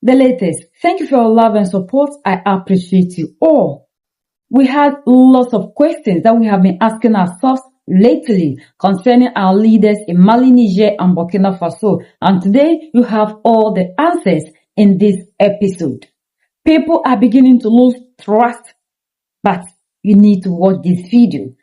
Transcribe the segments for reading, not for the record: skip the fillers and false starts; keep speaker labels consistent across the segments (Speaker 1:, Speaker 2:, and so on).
Speaker 1: the latest. Thank you for your love and support. I appreciate you all. We had lots of questions that we have been asking ourselves lately concerning our leaders in Mali, Niger, and Burkina Faso. And today you have all the answers in this episode. People are beginning to lose trust, but you need to watch this video.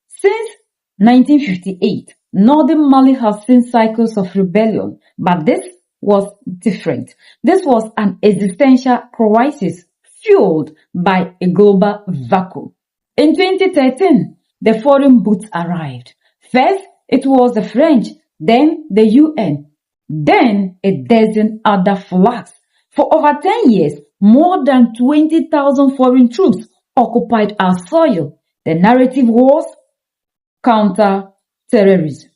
Speaker 1: Since 1958, Northern Mali has seen cycles of rebellion, but this was different. This was an existential crisis fueled by a global vacuum. In 2013, the foreign boots arrived. First, it was the French, then the UN, then a dozen other flags. For over 10 years, more than 20,000 foreign troops occupied our soil. The narrative was counter-terrorism.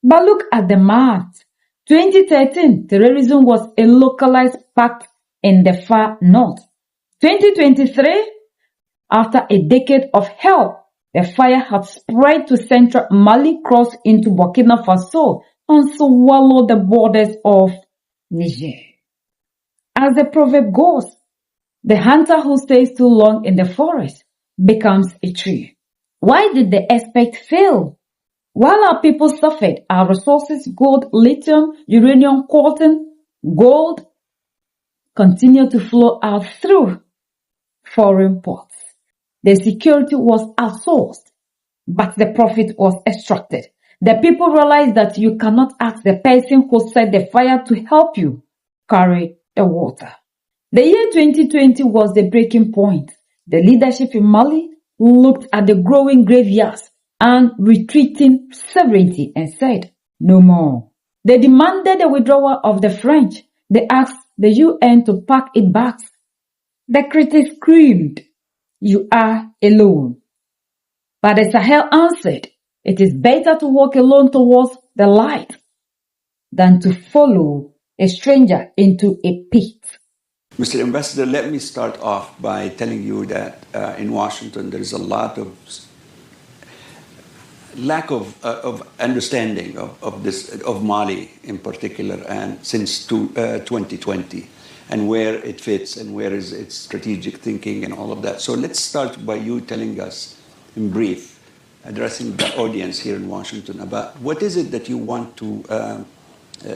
Speaker 1: But look at the math. 2013, terrorism was a localized pact in the far north. 2023, after a decade of hell, the fire had spread to central Mali, crossed into Burkina Faso, and swallowed the borders of Niger. As the proverb goes, the hunter who stays too long in the forest becomes a tree. Why did the expect fail? While our people suffered, our resources, gold, lithium, uranium, coltan, gold, continued to flow out through foreign ports. The security was outsourced, but the profit was extracted. The people realized that you cannot ask the person who set the fire to help you carry the water. The year 2020 was the breaking point. The leadership in Mali looked at the growing graveyards and retreating sovereignty and said, no more. They demanded the withdrawal of the French. They asked the UN to pack its bags. The critics screamed, you are alone. But the Sahel answered, it is better to walk alone towards the light than to follow a stranger into a pit.
Speaker 2: Mr. Ambassador, let me start off by telling you that in Washington there is a lot of lack of understanding of Mali in particular, and since 2020, and where it fits and where is its strategic thinking and all of that. So let's start by you telling us in brief, addressing the audience here in Washington, about what is it that you want to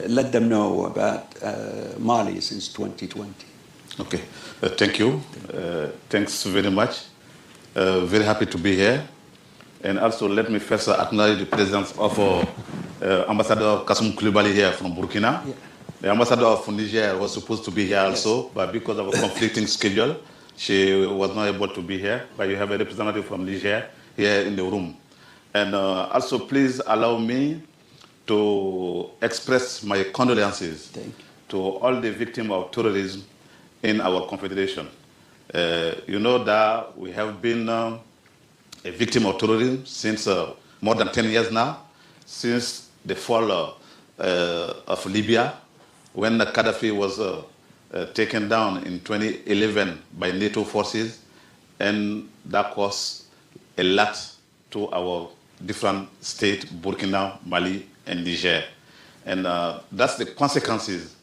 Speaker 2: let them know about Mali since 2020.
Speaker 3: Okay, thank you. Thanks very much. Very happy to be here. And also let me first acknowledge the presence of Ambassador Kassoum Koulibaly here from Burkina. Yeah. The Ambassador of Niger was supposed to be here also, but because of a conflicting schedule, she was not able to be here. But you have a representative from Niger here in the room. And also please allow me to express my condolences to all the victims of terrorism in our Confederation. You know that we have been a victim of terrorism since more than 10 years now, since the fall of Libya, when Gaddafi was taken down in 2011 by NATO forces, and that caused a lot to our different states, Burkina, Mali, and Niger. And that's the consequences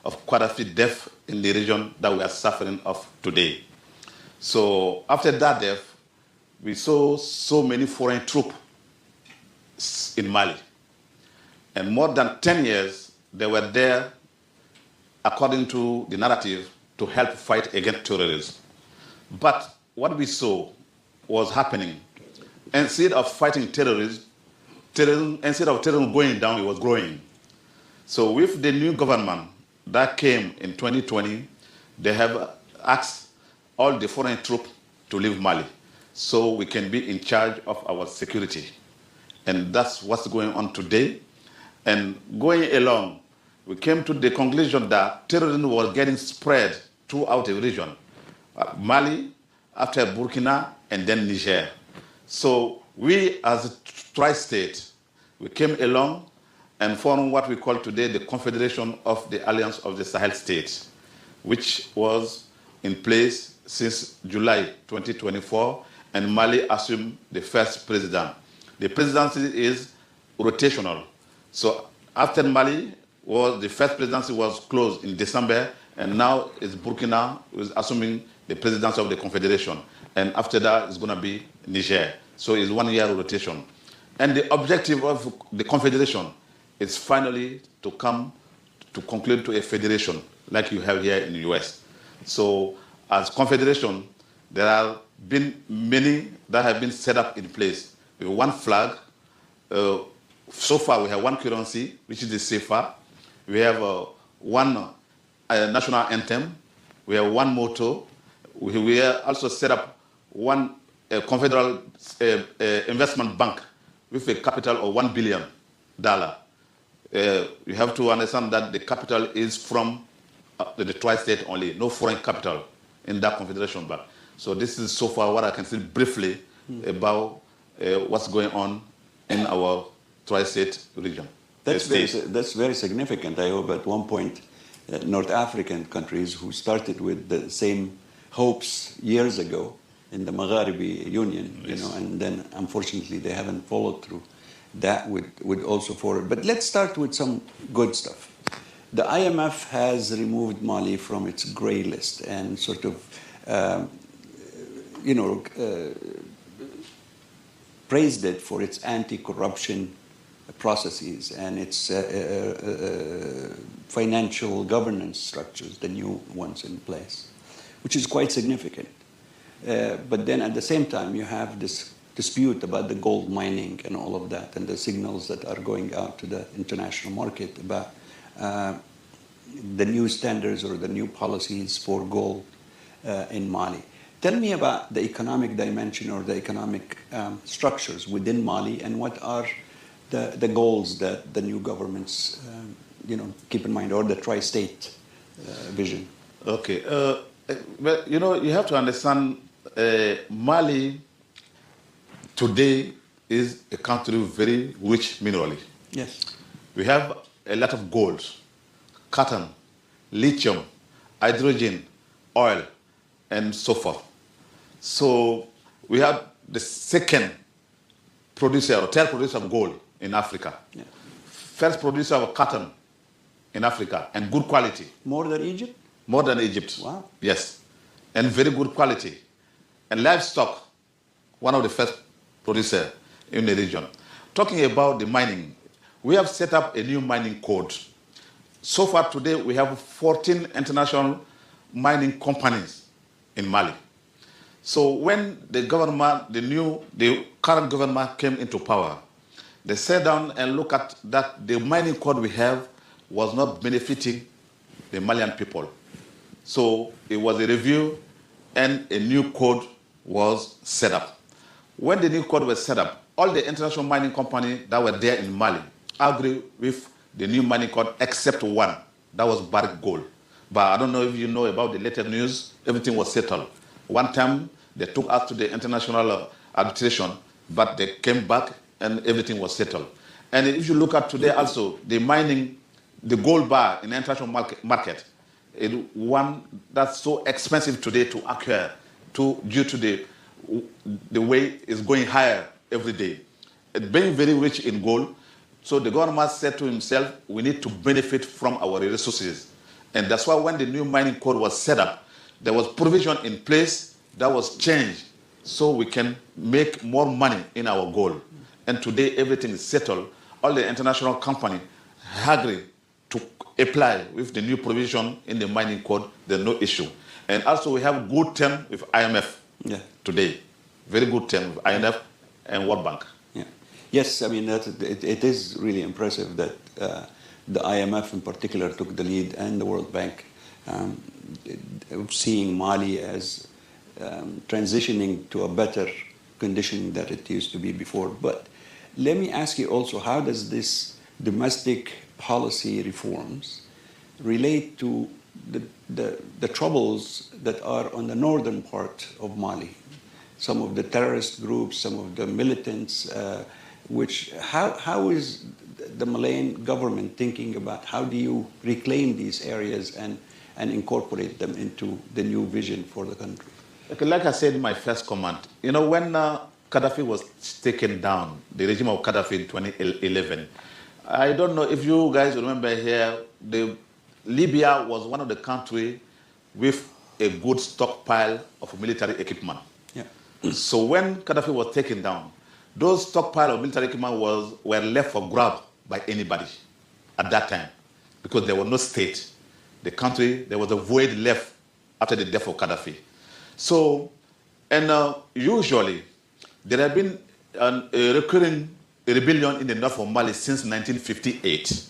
Speaker 3: of Gaddafi's death in the region that we are suffering of today. So after that death, we saw so many foreign troops in Mali. And more than 10 years, they were there, according to the narrative, to help fight against terrorism. But what we saw was happening. Instead of fighting terrorism, instead of terrorism going down, it was growing. So with the new government that came in 2020, they have asked all the foreign troops to leave Mali so we can be in charge of our security. And that's what's going on today. And going along, we came to the conclusion that terrorism was getting spread throughout the region. Mali, after Burkina, and then Niger. So we as a tri-state, we came along and formed what we call today the Confederation of the Alliance of the Sahel States, which was in place since July 2024, and Mali assumed the first president. The presidency is rotational. So after Mali, the first presidency was closed in December, And now it's Burkina who is assuming the presidency of the Confederation. And after that, it's going to be Niger. So it's 1 year rotation. And the objective of the Confederation is finally to come to conclude to a federation like you have here in the US. So as Confederation, there have been many that have been set up in place with one flag. So far, we have one currency, which is the CFA. We have one national anthem. We have one motto. We have also set up one confederal investment bank with a capital of $1 billion. You have to understand that the capital is from the tri-state only, no foreign capital in that confederation bank. So this is so far what I can say briefly about what's going on in our tri-state region.
Speaker 2: That's very significant. I hope at one point North African countries who started with the same hopes years ago in the Magharibi Union,
Speaker 3: Yes.
Speaker 2: and then unfortunately they haven't followed through. That would also forward. But let's start with some good stuff. The IMF has removed Mali from its gray list and sort of, praised it for its anti-corruption processes and its financial governance structures, the new ones in place, which is quite significant. But then at the same time, you have this dispute about the gold mining and all of that, and the signals that are going out to the international market about the new standards or the new policies for gold in Mali. Tell me about the economic dimension or the economic structures within Mali, and what are the goals that the new governments keep in mind, or the tri-state vision?
Speaker 3: Okay. Well, you have to understand Mali today is a country very rich minerally.
Speaker 2: Yes.
Speaker 3: We have a lot of gold, cotton, lithium, hydrogen, oil, and so forth. So we have the second producer or third producer of gold in Africa.
Speaker 2: Yeah.
Speaker 3: First producer of cotton in Africa, and good quality.
Speaker 2: More than Egypt?
Speaker 3: More than Egypt.
Speaker 2: Wow.
Speaker 3: Yes. And very good quality. And livestock, one of the first producer in the region. Talking about the mining, we have set up a new mining code. So far today, we have 14 international mining companies in Mali. So when the government, the current government came into power, they sat down and looked at that the mining code we have was not benefiting the Malian people. So it was a review and a new code was set up. When the new code was set up, all the international mining companies that were there in Mali agreed with the new mining code except one, that was Barrick Gold. But I don't know if you know about the latest news, everything was settled. One time they took us to the international arbitration, but they came back and everything was settled. And if you look at today also, the mining, the gold bar in the international market, is one that's so expensive today to acquire due to the way it's going higher every day. It's being very rich in gold, so the government said to himself, we need to benefit from our resources. And that's why when the new mining code was set up, there was provision in place that was changed so we can make more money in our gold. And today everything is settled. All the international companies agree to apply with the new provision in the mining code. There's no issue. And also we have good term with IMF today. Very good term with IMF and World Bank.
Speaker 2: Yeah. Yes, I mean, it is really impressive that the IMF in particular took the lead, and the World Bank, seeing Mali as transitioning to a better condition that it used to be before. But let me ask you also, how does this domestic policy reforms relate to the troubles that are on the northern part of Mali? Some of the terrorist groups, some of the militants, how is the Malian government thinking about how do you reclaim these areas and incorporate them into the new vision for the country?
Speaker 3: Okay, like I said in my first comment, when Gaddafi was taken down, the regime of Gaddafi in 2011, I don't know if you guys remember here, the Libya was one of the countries with a good stockpile of military equipment.
Speaker 2: Yeah.
Speaker 3: So when Gaddafi was taken down, those stockpile of military equipment were left for grab by anybody at that time, because there was no state. The country, there was a void left after the death of Gaddafi. So, and usually, there have been a recurring rebellion in the north of Mali since 1958.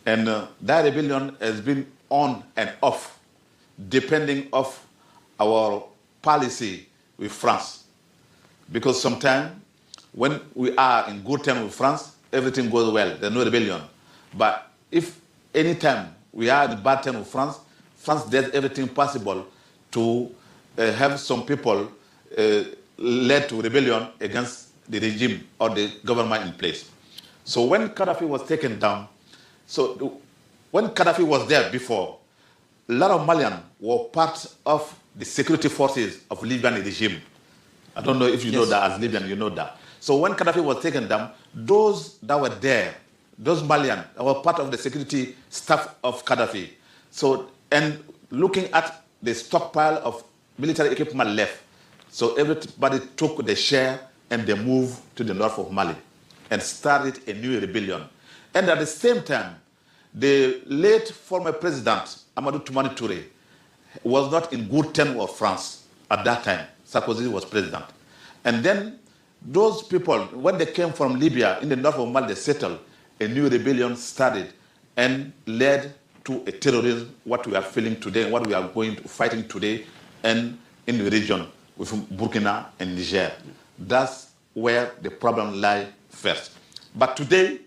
Speaker 3: And that rebellion has been on and off, depending on our policy with France. Because sometimes when we are in good terms with France, everything goes well, there's no rebellion. But if any time we are in bad terms with France, France does everything possible to have some people led to rebellion against the regime or the government in place. So when Gaddafi was taken down, when Gaddafi was there before, a lot of Malians were part of the security forces of Libyan regime. I don't know if you know that as Libyan, you know that. So when Gaddafi was taken down, those that were there, those Malians were part of the security staff of Gaddafi. So, and looking at the stockpile of military equipment left, so everybody took the share and they moved to the north of Mali and started a new rebellion. And at the same time, the late former president, Amadou Toumani Touré, was not in good terms with France at that time. Sarkozy was president. And then those people, when they came from Libya, in the north of Mali, they settled, a new rebellion started and led to a terrorism, what we are feeling today, what we are fighting today, and in the region with Burkina and Niger. That's where the problem lies first. But today,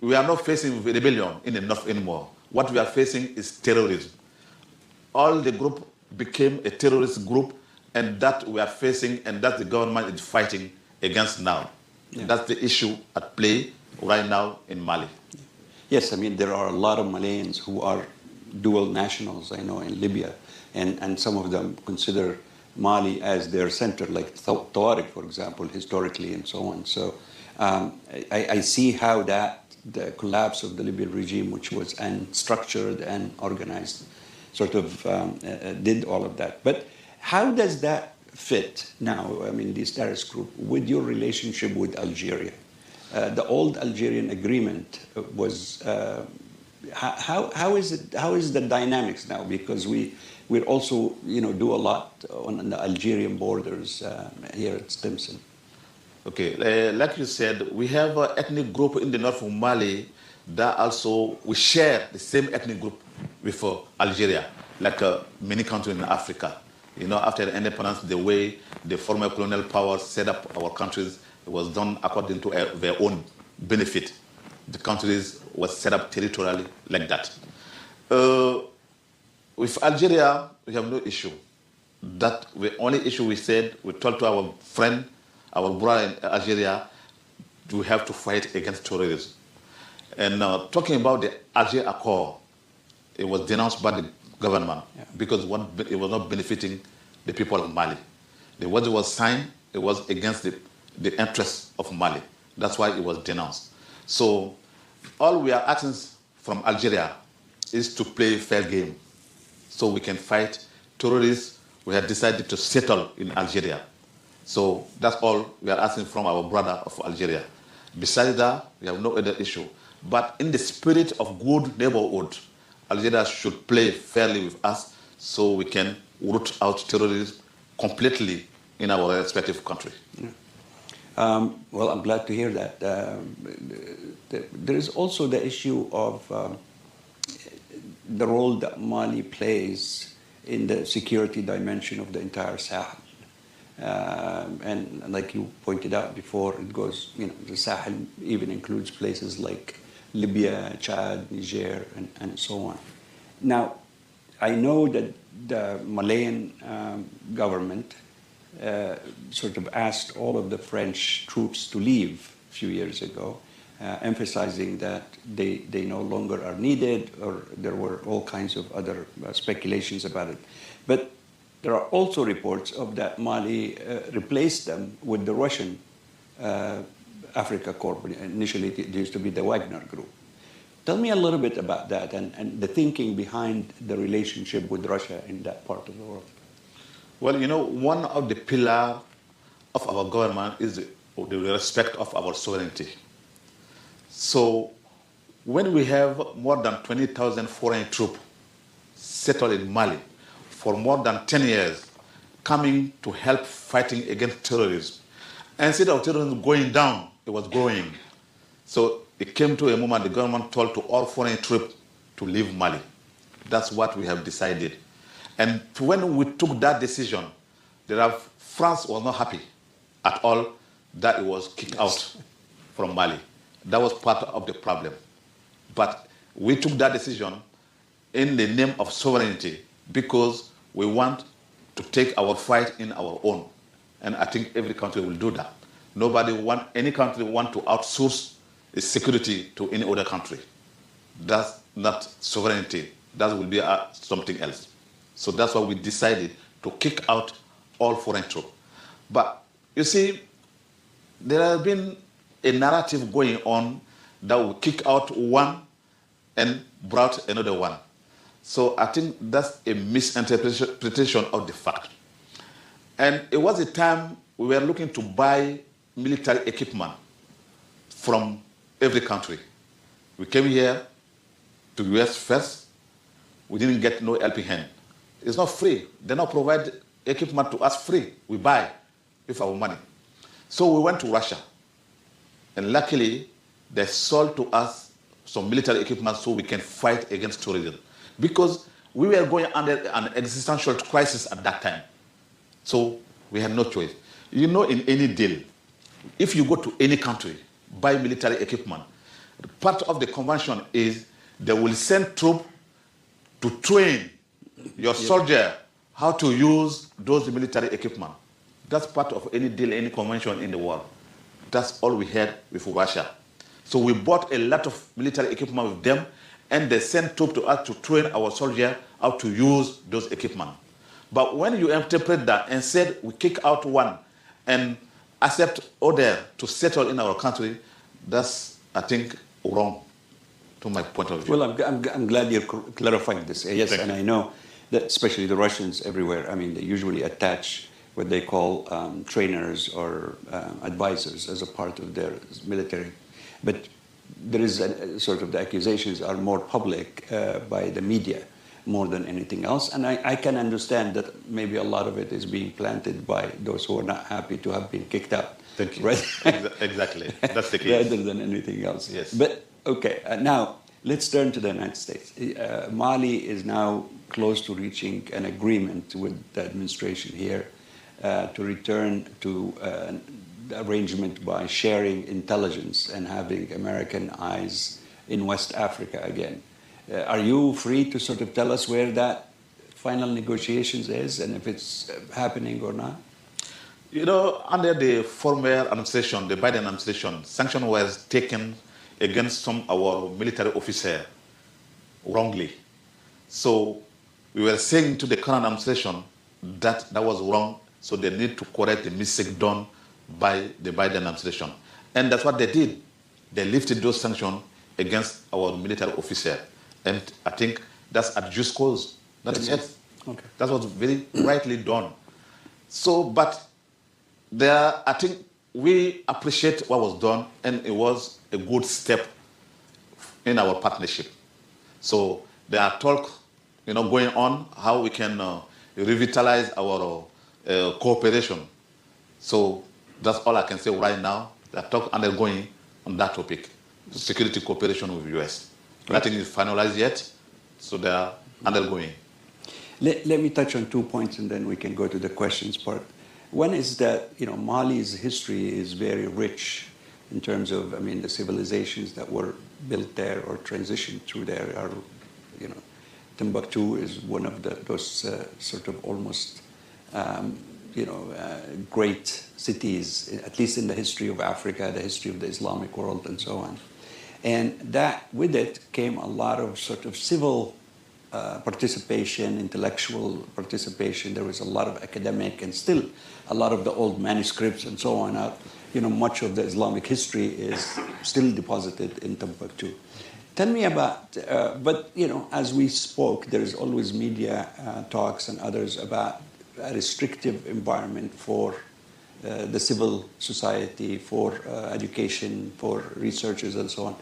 Speaker 3: we are not facing rebellion in the north anymore. What we are facing is terrorism. All the group became a terrorist group, and that we are facing, and that the government is fighting against now. Yeah. That's the issue at play right now in Mali.
Speaker 2: Yes, I mean, there are a lot of Malians who are dual nationals, I know, in Libya, and some of them consider Mali as their center, like Tawarik, for example, historically, and so on. So I see how the collapse of the Libyan regime, which was unstructured and organized, sort of did all of that. But how does that fit now, I mean, this terrorist group, with your relationship with Algeria? The old Algerian agreement was, how is the dynamics now? Because we also, do a lot on the Algerian borders here at Stimson.
Speaker 3: Okay, like you said, we have an ethnic group in the north of Mali that also, we share the same ethnic group with Algeria, like many countries in Africa. After the independence, the way the former colonial powers set up our countries, it was done according to their own benefit. The countries were set up territorially like that. With Algeria, we have no issue. That the only issue we said, we told to our friend, our brother in Algeria, we have to fight against terrorism. And talking about the Alger Accord, it was denounced by the government because it was not benefiting the people of Mali. What it was signed, it was against the interests of Mali. That's why it was denounced. So all we are asking from Algeria is to play fair game so we can fight terrorists. We have decided to settle in Algeria. So that's all we are asking from our brother of Algeria. Besides that, we have no other issue. But in the spirit of good neighborhood, Algeria should play fairly with us so we can root out terrorism completely in our respective country.
Speaker 2: Yeah. Well, I'm glad to hear that. There is also the issue of the role that Mali plays in the security dimension of the entire Sahel. And like you pointed out before, it goes, the Sahel even includes places like Libya, Chad, Niger, and so on. Now, I know that the Malian government sort of asked all of the French troops to leave a few years ago, emphasizing that they no longer are needed, or there were all kinds of other speculations about it. But there are also reports of that Mali replaced them with the Russian Africa Corps. Initially, it used to be the Wagner Group. Tell me a little bit about that and the thinking behind the relationship with Russia in that part of the world.
Speaker 3: Well, you know, one of the pillars of our government is the respect of our sovereignty. So when we have more than 20,000 foreign troops settled in Mali for more than 10 years, coming to help fighting against terrorism, instead of terrorism going down, it was growing. So it came to a moment the government told to all foreign troops to leave Mali. That's what we have decided. And when we took that decision, France was not happy at all that it was kicked out from Mali. That was part of the problem. But we took that decision in the name of sovereignty because we want to take our fight in our own. And I think every country will do that. Any country want to outsource its security to any other country. That's not sovereignty. That will be something else. So that's why we decided to kick out all foreign troops. But you see, there has been a narrative going on that will kick out one and brought another one. So I think that's a misinterpretation of the fact. And it was a time we were looking to buy military equipment from every country. We came here to the US first. We didn't get no helping hand. It's not free. They don't provide equipment to us free. We buy with our money. So we went to Russia. And luckily, they sold to us some military equipment so we can fight against terrorism. Because we were going under an existential crisis at that time. So we had no choice. You know, in any deal, if you go to any country, buy military equipment, part of the convention is they will send troops to train your soldier how to use those military equipment. That's part of any deal, any convention in the world. That's all we had with Russia. So we bought a lot of military equipment with them, and they sent troops to us to train our soldier how to use those equipment. But when you interpret that and said we kick out one and accept other to settle in our country, that's, I think, wrong to my point of view.
Speaker 2: Well, I'm glad you're clarifying this. Yes, and I know that especially the Russians everywhere, I mean, they usually attach what they call trainers or advisors as a part of their military. But there is sort of the accusations are more public by the media more than anything else. And I can understand that maybe a lot of it is being planted by those who are not happy to have been kicked out.
Speaker 3: Thank you.
Speaker 2: Right?
Speaker 3: Exactly. That's the case.
Speaker 2: Rather than anything else.
Speaker 3: Yes.
Speaker 2: But, okay, now let's turn to the United States. Mali is now close to reaching an agreement with the administration here to return to the arrangement by sharing intelligence and having American eyes in West Africa again. Are you free to sort of tell us where that final negotiations is and if it's happening or not?
Speaker 3: You know, under the former administration, the Biden administration, sanctions was taken against some of our military officers wrongly. So we were saying to the current administration that that was wrong, so they need to correct the mistake done by the Biden administration. And that's what they did. They lifted those sanctions against our military officers. And I think that's at just cause. Nothing else.
Speaker 2: Okay.
Speaker 3: That was very rightly done. So, but I think we appreciate what was done, and it was a good step in our partnership. So there are talk, going on how we can revitalize our cooperation. So that's all I can say right now. There are talk undergoing on that topic, security cooperation with the US. Nothing is finalized yet, so they are undergoing.
Speaker 2: Let me touch on 2 points, and then we can go to the questions part. One is that Mali's history is very rich in terms of, the civilizations that were built there or transitioned through there are, Timbuktu is one of those sort of almost, great cities, at least in the history of Africa, the history of the Islamic world, and so on. And that, with it, came a lot of sort of civil participation, intellectual participation. There was a lot of academic and still a lot of the old manuscripts and so on. Much of the Islamic history is still deposited in Timbuktu. Tell me about, but you know, as we spoke, there is always media talks and others about a restrictive environment for the civil society, for education, for researchers and so on.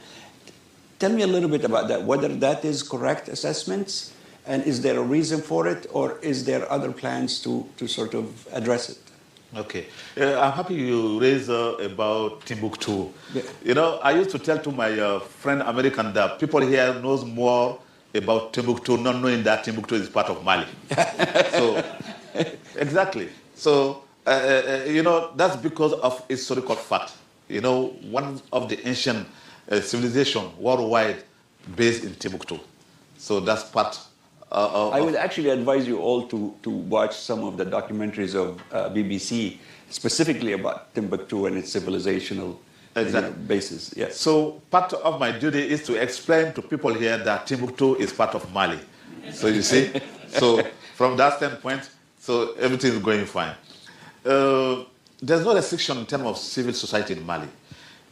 Speaker 2: Tell me a little bit about that, whether that is correct assessments, and is there a reason for it, or is there other plans to sort of address it?
Speaker 3: Okay. I'm happy you raised about Timbuktu.
Speaker 2: Yeah.
Speaker 3: You know, I used to tell to my friend American that people here knows more about Timbuktu, not knowing that Timbuktu is part of Mali. So, exactly. So, you know, that's because of historical fact. You know, one of the ancient civilization worldwide based in Timbuktu. So that's part
Speaker 2: I would actually advise you all to watch some of the documentaries of BBC, specifically about Timbuktu and its civilizational basis. Yes.
Speaker 3: So part of my duty is to explain to people here that Timbuktu is part of Mali. So you see, so from that standpoint, so everything is going fine. There's no restriction in terms of civil society in Mali.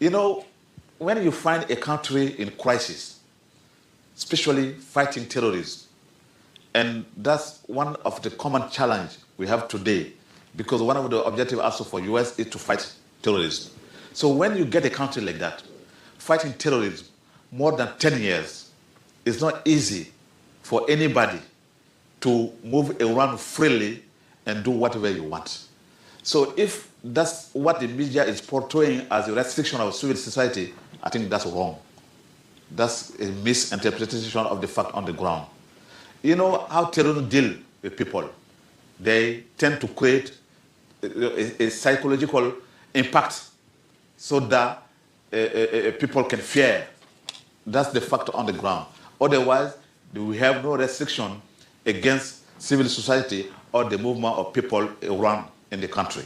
Speaker 3: You know, when you find a country in crisis, especially fighting terrorism, and that's one of the common challenge we have today, because one of the objectives also for US is to fight terrorism. So when you get a country like that, fighting terrorism more than 10 years, it's not easy for anybody to move around freely and do whatever you want. So if that's what the media is portraying as a restriction of civil society, I think that's wrong. That's a misinterpretation of the fact on the ground. You know how terrorism deal with people. They tend to create a psychological impact so that people can fear. That's the fact on the ground. Otherwise, we have no restriction against civil society or the movement of people around in the country.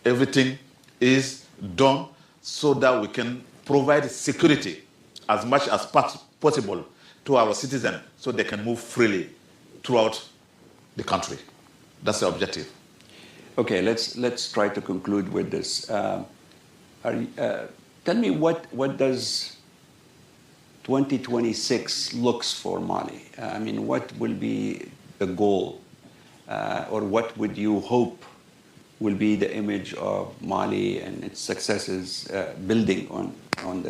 Speaker 3: Everything is done so that we can provide security as much as possible to our citizens so they can move freely throughout the country. That's the objective.
Speaker 2: Okay, let's try to conclude with this. Tell me what does 2026 looks for Mali? I mean, what will be the goal, or what would you hope will be the image of Mali and its successes, building on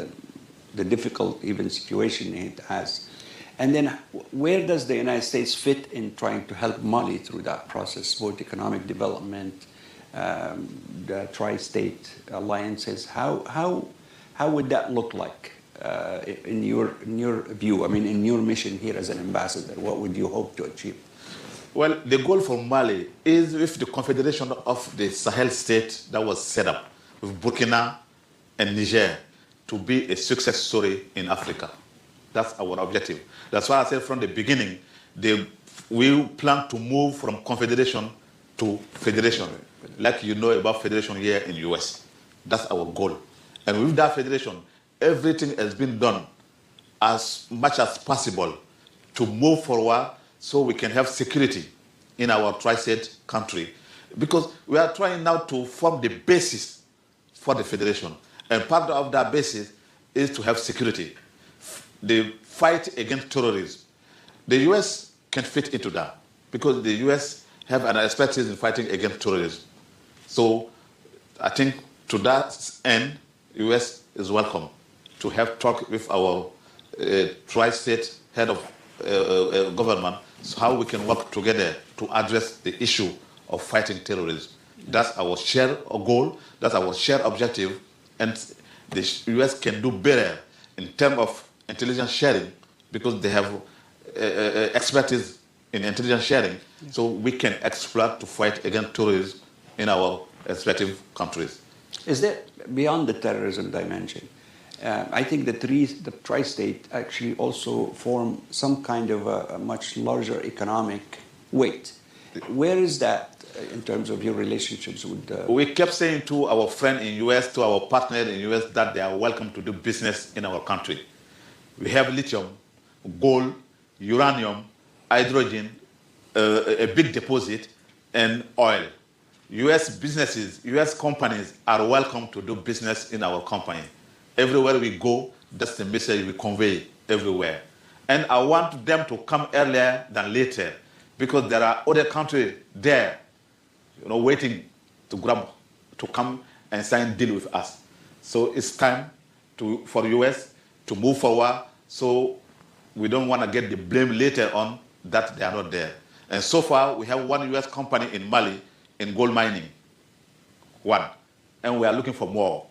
Speaker 2: the difficult even situation it has? And then where does the United States fit in trying to help Mali through that process, both economic development, the tri-state alliances? How would that look like in your view? I mean, in your mission here as an ambassador, what would you hope to achieve?
Speaker 3: Well, the goal for Mali is with the Confederation of the Sahel state that was set up with Burkina and Niger to be a success story in Africa. That's our objective. That's why I said from the beginning, we plan to move from confederation to federation, like you know about federation here in the US. That's our goal. And with that federation, everything has been done as much as possible to move forward so we can have security in our tri-state country. Because we are trying now to form the basis for the federation. And part of that basis is to have security. The fight against terrorism. The U.S. can fit into that because the U.S. have an expertise in fighting against terrorism. So I think to that end, the U.S. is welcome to have talk with our tri-state head of government so how we can work together to address the issue of fighting terrorism. That's our shared goal, that's our shared objective, and the U.S. can do better in terms of intelligence sharing because they have expertise in intelligence sharing, so we can exploit to fight against terrorism in our respective countries.
Speaker 2: Is there, beyond the terrorism dimension, I think the tri-state actually also form some kind of a much larger economic weight. Where is that in terms of your relationships with
Speaker 3: We kept saying to our friend in US, to our partner in US, that they are welcome to do business in our country. We have lithium, gold, uranium, hydrogen, a big deposit, and oil. US businesses, US companies are welcome to do business in our company. Everywhere we go, that's the message we convey everywhere. And I want them to come earlier than later, because there are other countries there, waiting to come and sign deal with us. So it's time for the US to move forward, so we don't want to get the blame later on that they are not there. And so far, we have one US company in Mali in gold mining, one, and we are looking for more.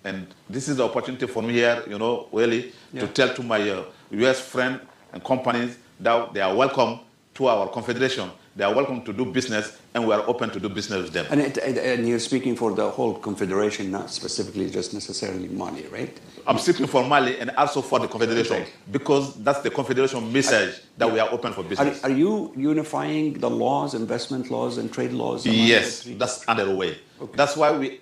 Speaker 3: And this is the opportunity for me here, really, to tell to my US friends and companies that they are welcome to our confederation. They are welcome to do business, and we are open to do business with them.
Speaker 2: And you're speaking for the whole confederation, not specifically just necessarily Mali, right?
Speaker 3: I'm speaking for Mali and also for the confederation, because that's the confederation message that we are open for business.
Speaker 2: Are you unifying the laws, investment laws, and trade laws?
Speaker 3: Yes, that's underway. Okay. That's why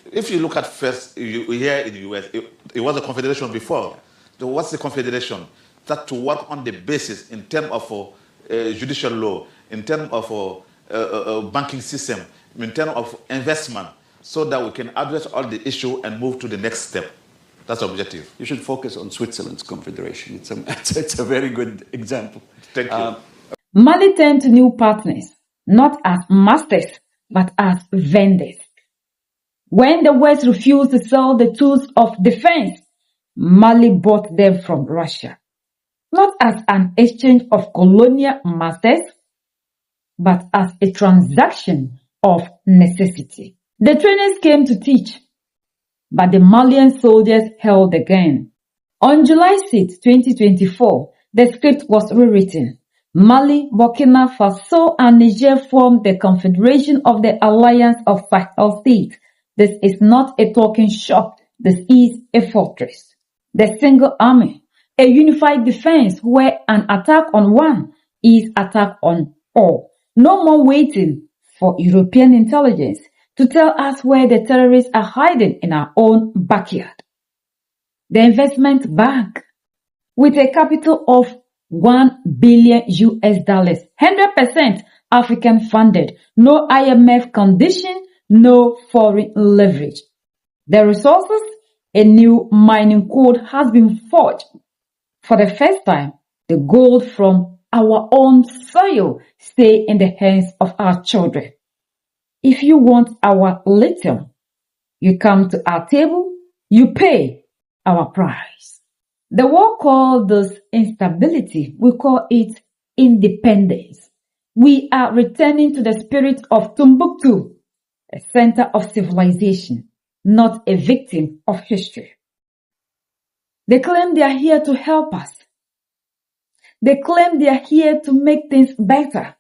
Speaker 3: if you look at first, here in the US, it was a confederation before. So what's the confederation? That to work on the basis in terms of judicial law, in terms of banking system, in terms of investment, so that we can address all the issue and move to the next step. That's the objective.
Speaker 2: You should focus on Switzerland's confederation. It's a very good example.
Speaker 3: Thank you.
Speaker 1: Mali turned to new partners, not as masters, but as vendors. When the West refused to sell the tools of defense, Mali bought them from Russia, not as an exchange of colonial masters, but as a transaction of necessity. The trainers came to teach, but the Malian soldiers held the gun. On July 6, 2024, the script was rewritten. Mali, Burkina Faso, and Niger formed the Confederation of the Alliance of Sahel States. This is not a talking shop. This is a fortress. The single army, a unified defense where an attack on one is attack on all. No more waiting for European intelligence to tell us where the terrorists are hiding in our own backyard. The investment bank, with a capital of $1 billion, 100% African funded, no IMF condition, no foreign leverage. The resources, a new mining code has been forged. For the first time, the gold from our own soil stay in the hands of our children. If you want our lithium, you come to our table, you pay our price. The world calls this instability. We call it independence. We are returning to the spirit of Timbuktu, a center of civilization, not a victim of history. They claim they are here to help us. They claim they are here to make things better,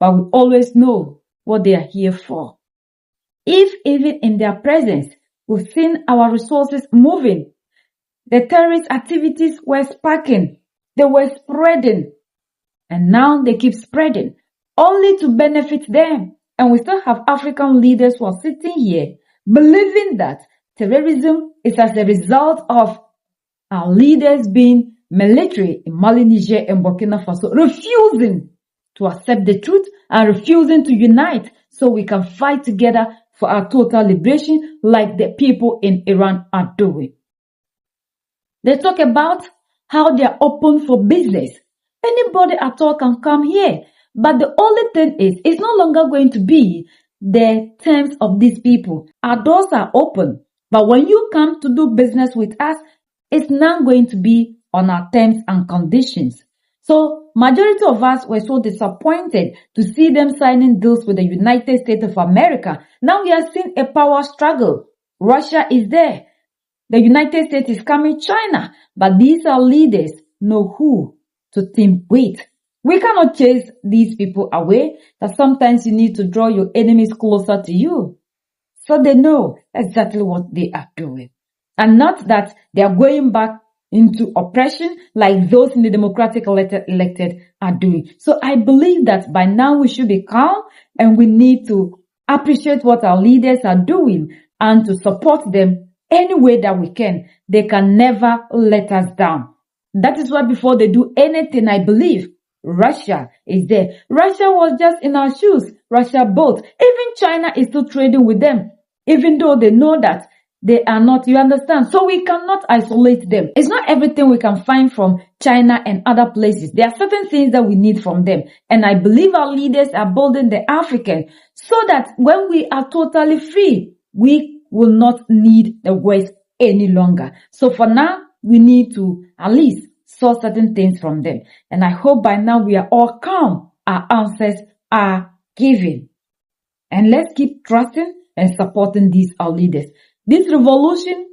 Speaker 1: but we always know what they are here for. If even in their presence, we've seen our resources moving, the terrorist activities were sparking, they were spreading, and now they keep spreading, only to benefit them. And we still have African leaders who are sitting here believing that terrorism is as a result of our leaders being military in Mali, Niger, and Burkina Faso, refusing to accept the truth and refusing to unite so we can fight together for our total liberation like the people in Iran are doing. They talk about how they are open for business. Anybody at all can come here. But the only thing is, it's no longer going to be the terms of these people. Our doors are open. But when you come to do business with us, it's not going to be on our terms and conditions. So, majority of us were so disappointed to see them signing deals with the United States of America. Now we are seeing a power struggle. Russia is there. The United States is coming, China. But these are leaders know who to team with. We cannot chase these people away, that sometimes you need to draw your enemies closer to you, so they know exactly what they are doing. And not that they are going back into oppression like those in the democratic elected are doing. So I believe that by now we should be calm and we need to appreciate what our leaders are doing and to support them any way that we can. They can never let us down. That is why before they do anything, I believe Russia is there. Russia was just in our shoes. Russia both. Even China is still trading with them, even though they know that They are not, you understand? So we cannot isolate them. It's not everything we can find from China and other places. There are certain things that we need from them. And I believe our leaders are building the African so that when we are totally free, we will not need the West any longer. So for now, we need to at least source certain things from them. And I hope by now we are all calm. Our answers are given. And let's keep trusting and supporting these our leaders. This revolution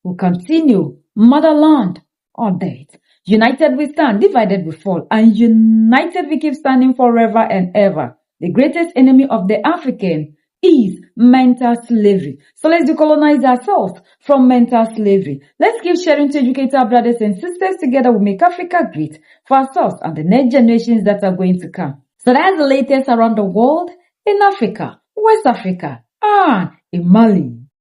Speaker 1: will continue. Motherland or death. United we stand, divided we fall. And united we keep standing forever and ever. The greatest enemy of the African is mental slavery. So let's decolonize ourselves from mental slavery. Let's keep sharing to educate our brothers and sisters. Together we make Africa great for ourselves and the next generations that are going to come. So that's the latest around the world in Africa, West Africa, and in Mali.